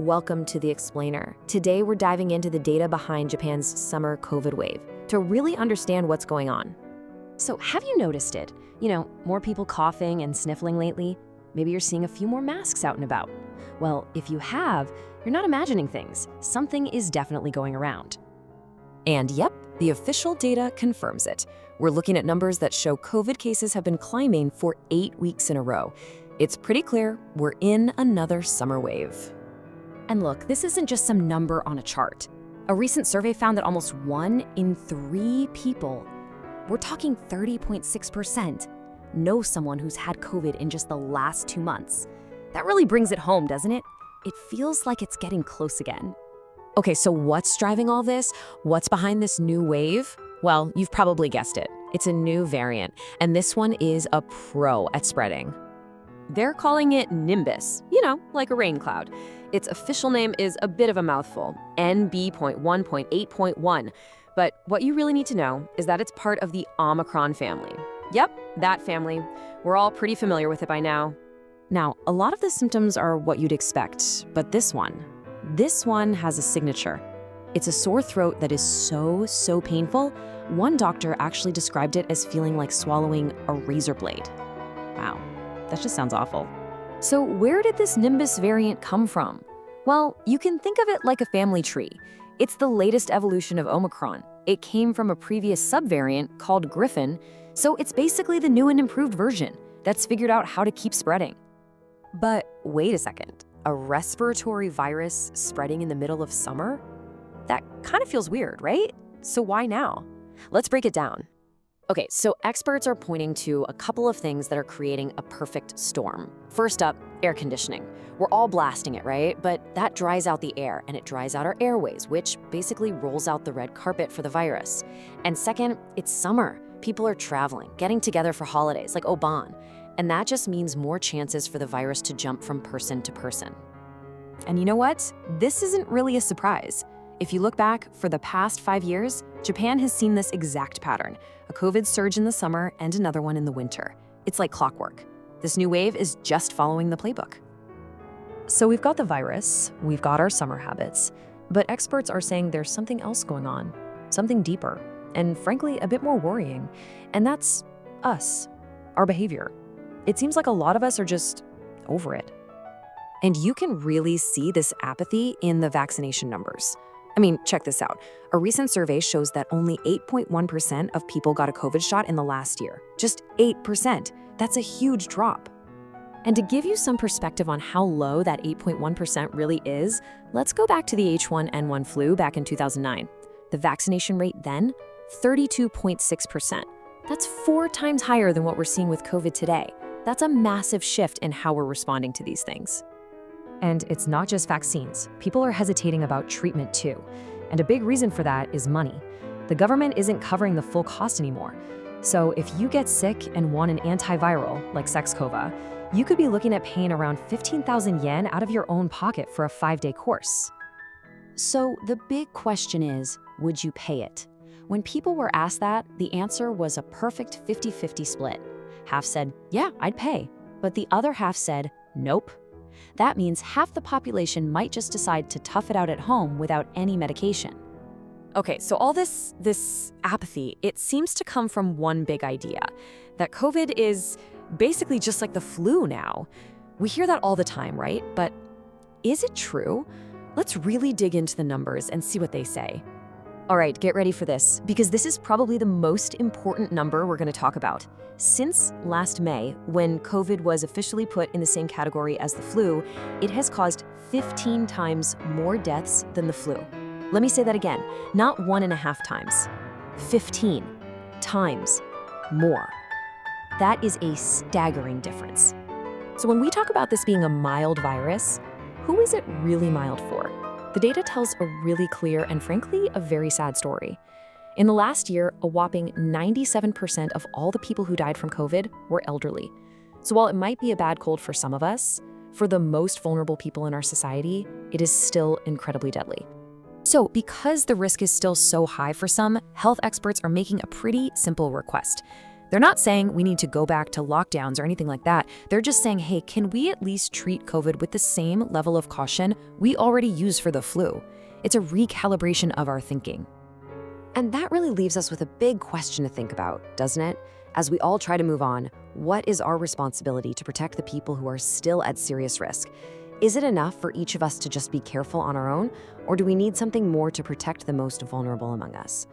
welcome to The Explainer. Today we're diving into the data behind Japan's summer COVID wave to really understand what's going on. So have you noticed it? More people coughing and sniffling lately? Maybe you're seeing a few more masks out and about. Well, if you have, you're not imagining things. Something is definitely going around. And yep, the official data confirms it. We're looking at numbers that show COVID cases have been climbing for 8 weeks in a row. It's pretty clear we're in another summer wave. And look, this isn't just some number on a chart. A recent survey found that almost 1 in 3 people, we're talking 30.6%, know someone who's had COVID in just the last 2 months. That really brings it home, doesn't it? It feels like it's getting close again. Okay, so what's driving all this? What's behind this new wave? Well, you've probably guessed it. It's a new variant, and this one is a pro at spreading. They're calling it Nimbus, like a rain cloud. Its official name is a bit of a mouthful, NB.1.8.1. But what you really need to know is that it's part of the Omicron family. Yep, that family. We're all pretty familiar with it by now. Now, a lot of the symptoms are what you'd expect, but this one has a signature. It's a sore throat that is so painful. One doctor actually described it as feeling like swallowing a razor blade. Wow, that just sounds awful. So where did this Nimbus variant come from? Well, you can think of it like a family tree. It's the latest evolution of Omicron. It came from a previous subvariant called Griffin, so it's basically the new and improved version that's figured out how to keep spreading. But wait a second, a respiratory virus spreading in the middle of summer? That kind of feels weird, right? So why now? Let's break it down. Okay, so experts are pointing to a couple of things that are creating a perfect storm. First up, air conditioning. We're all blasting it, right? But that dries out the air, and it dries out our airways, which basically rolls out the red carpet for the virus. And second, it's summer. People are traveling, getting together for holidays like Oban. And that just means more chances for the virus to jump from person to person. And you know what? This isn't really a surprise. If you look back, for the past 5 years, Japan has seen this exact pattern, a COVID surge in the summer and another one in the winter. It's like clockwork. This new wave is just following the playbook. So we've got the virus, we've got our summer habits, but experts are saying there's something else going on, something deeper, and frankly, a bit more worrying, and that's us, our behavior. It seems like a lot of us are just over it. And you can really see this apathy in the vaccination numbers. I mean, check this out. A recent survey shows that only 8.1% of people got a COVID shot in the last year. Just 8%. That's a huge drop. And to give you some perspective on how low that 8.1% really is, let's go back to the H1N1 flu back in 2009. The vaccination rate then, 32.6%. That's 4 times higher than what we're seeing with COVID today. That's a massive shift in how we're responding to these things. And it's not just vaccines. People are hesitating about treatment too. And a big reason for that is money. The government isn't covering the full cost anymore. So if you get sick and want an antiviral, like Sexcova, you could be looking at paying around 15,000 yen out of your own pocket for a 5-day course. So the big question is, would you pay it? When people were asked that, the answer was a perfect 50-50 split. Half said, yeah, I'd pay. But the other half said, nope. That means half the population might just decide to tough it out at home without any medication. Okay, so all this apathy, it seems to come from one big idea, that COVID is basically just like the flu now. We hear that all the time, right? But is it true? Let's really dig into the numbers and see what they say. All right, get ready for this, because this is probably the most important number we're going to talk about. Since last May, when COVID was officially put in the same category as the flu, it has caused 15 times more deaths than the flu. Let me say that again, not 1.5 times, 15 times more. That is a staggering difference. So when we talk about this being a mild virus, who is it really mild for? The data tells a really clear and frankly, a very sad story. In the last year, a whopping 97% of all the people who died from COVID were elderly. So while it might be a bad cold for some of us, for the most vulnerable people in our society, it is still incredibly deadly. So because the risk is still so high for some, health experts are making a pretty simple request. They're not saying we need to go back to lockdowns or anything like that. They're just saying, hey, can we at least treat COVID with the same level of caution we already use for the flu? It's a recalibration of our thinking. And that really leaves us with a big question to think about, doesn't it? As we all try to move on, what is our responsibility to protect the people who are still at serious risk? Is it enough for each of us to just be careful on our own, or do we need something more to protect the most vulnerable among us?